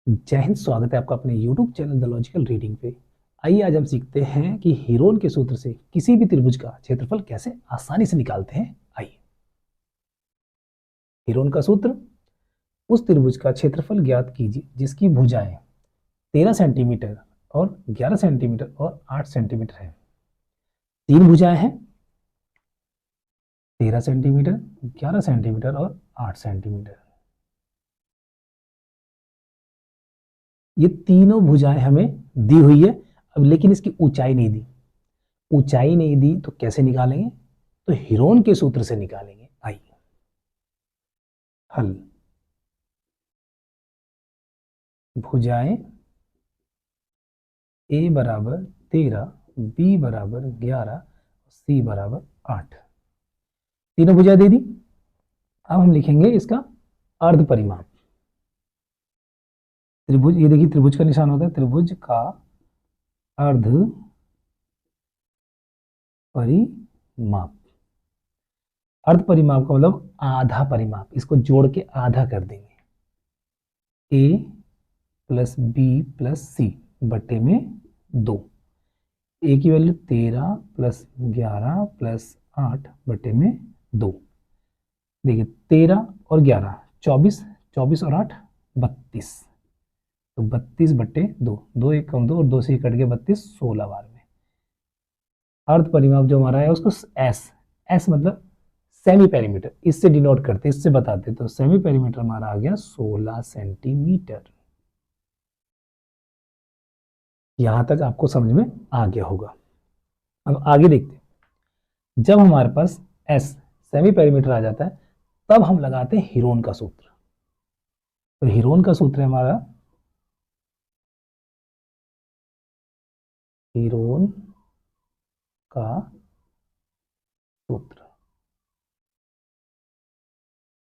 जय हिंद। स्वागत है आपका अपने YouTube channel the logical reading पे। आइए आज हम सीखते हैं कि हीरोन के सूत्र से किसी भी त्रिभुज का क्षेत्रफल कैसे आसानी से निकालते हैं। आइए, हीरोन का सूत्र। उस त्रिभुज का क्षेत्रफल ज्ञात कीजिए जिसकी भुजाएं 13 सेंटीमीटर और 11 सेंटीमीटर और 8 सेंटीमीटर है। तीन भुजाएं हैं, 13 सेंटीमीटर, 11 सेंटीमीटर और 8 सेंटीमीटर। ये तीनों भुजाएं हमें दी हुई है। अब लेकिन इसकी ऊंचाई नहीं दी। ऊंचाई नहीं दी तो कैसे निकालेंगे? तो हीरोन के सूत्र से निकालेंगे। आइए, हल। भुजाएं ए बराबर 13, बी बराबर 11, सी बराबर 8। तीनों भुजाएं दे दी। अब हम लिखेंगे इसका अर्ध परिमाप। त्रिभुज, ये देखिए त्रिभुज का निशान होता है। त्रिभुज का अर्ध परिमाप। अर्ध परिमाप का मतलब आधा परिमाप। इसको जोड़ के आधा कर देंगे। ए प्लस बी प्लस सी बट्टे में 2। ए की वैल्यू 13 प्लस 11 प्लस 8 बट्टे में 2। देखिए 13 और 11 24, 24 और 8 32। तो 32 बट्टे 2, 2 एक कम 2 और 2 से कट के 32, 16 बार में। अर्ध परिमाप जो हमारा है उसको एस, एस मतलब सेमी पेरीमीटर, इससे डिनोट करते, इससे बताते। तो सेमी पेरीमीटर हमारा आ गया 16 सेंटीमीटर। यहां तक आपको समझ में आ गया होगा। अब आगे देखते हैं। जब हमारे पास एस सेमी पेरीमीटर आ जाता है तब हम लगाते हैं हीरोन का सूत्र। तो हीरोन का सूत्र है हमारा, हीरोन का सूत्र।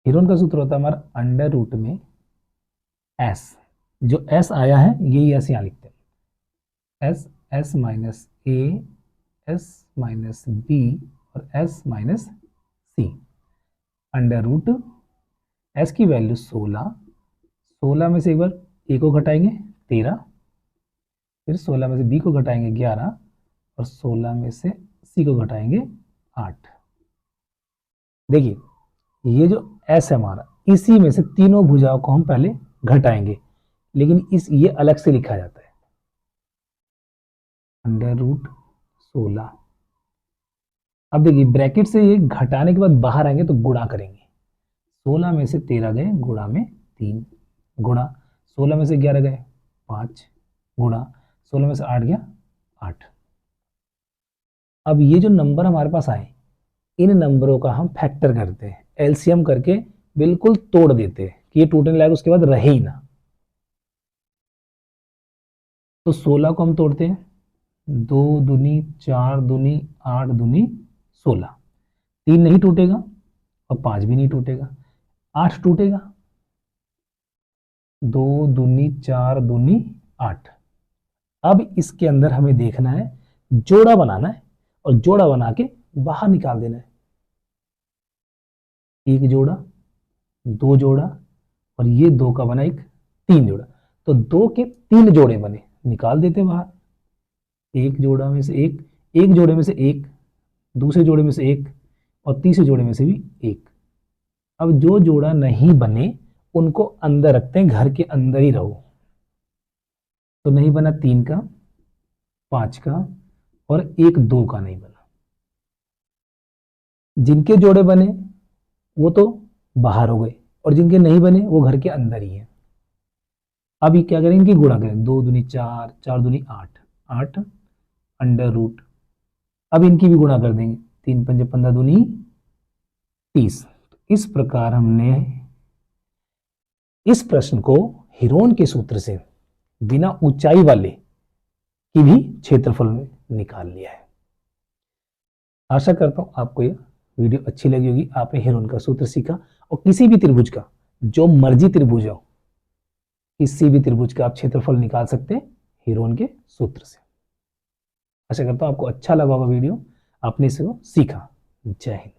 हीरोन का सूत्र होता है हमारा अंडर रूट में एस। जो एस आया है यही एस यहां लिखते हैं। एस, एस माइनस ए, एस माइनस बी और एस माइनस सी। अंडर रूट एस की वैल्यू 16, 16 में से एक बार ए को घटाएंगे 13, फिर 16 में से बी को घटाएंगे 11 और 16 में से सी को घटाएंगे 8। देखिए ये जो एस है हमारा, इसी में से तीनों भुजाओं को हम पहले घटाएंगे, लेकिन ये अलग से लिखा जाता है। Under root 16। अब देखिए ब्रैकेट से ये घटाने के बाद बाहर आएंगे तो गुणा करेंगे। 16 में से 13 गए, गुणा में 3, गुणा 16 में से 11 गए 5, गुणा 16 में से 8 गया 8। अब ये जो नंबर हमारे पास आए, इन नंबरों का हम फैक्टर करते हैं, एलसीएम करके बिल्कुल तोड़ देते हैं कि ये टूटने लायक उसके बाद रहे ही ना। तो 16 को हम तोड़ते हैं, 2 दूनी 4 दूनी 8 दूनी 16। 3 नहीं टूटेगा और 5 भी नहीं टूटेगा। 8 टूटेगा, 2 दूनी 4 दूनी 8। अब इसके अंदर हमें देखना है, जोड़ा बनाना है और जोड़ा बना के बाहर निकाल देना है। एक जोड़ा, 2 जोड़ा और ये 2 का बना एक 3 जोड़ा। तो 2 के 3 जोड़े बने, निकाल देते बाहर। एक जोड़ा में से एक, एक जोड़े में से एक, दूसरे जोड़े में से एक और तीसरे जोड़े में से भी एक। अब जो जोड़ा नहीं बने उनको अंदर रखते हैं, घर के अंदर ही रहो। तो नहीं बना 3 का, 5 का और एक 2 का नहीं बना। जिनके जोड़े बने वो तो बाहर हो गए और जिनके नहीं बने वो घर के अंदर ही है। अब ये क्या करें, इनकी गुणा करें। 2 दूनी 4, 4 दूनी 8, 8 अंडर रूट। अब इनकी भी गुणा कर देंगे, 3 पंजे 15 दूनी 30। इस प्रकार हमने इस प्रश्न को हीरोन के सूत्र से बिना ऊंचाई वाले की भी क्षेत्रफल में निकाल लिया है। आशा करता हूं आपको यह वीडियो अच्छी लगी होगी। आपने हीरोन का सूत्र सीखा और किसी भी त्रिभुज का, जो मर्जी त्रिभुज हो, किसी भी त्रिभुज का आप क्षेत्रफल निकाल सकते हैं हीरोन के सूत्र से। आशा करता हूं आपको अच्छा लगा होगा वीडियो, आपने इसको सीखा। जय हिंद।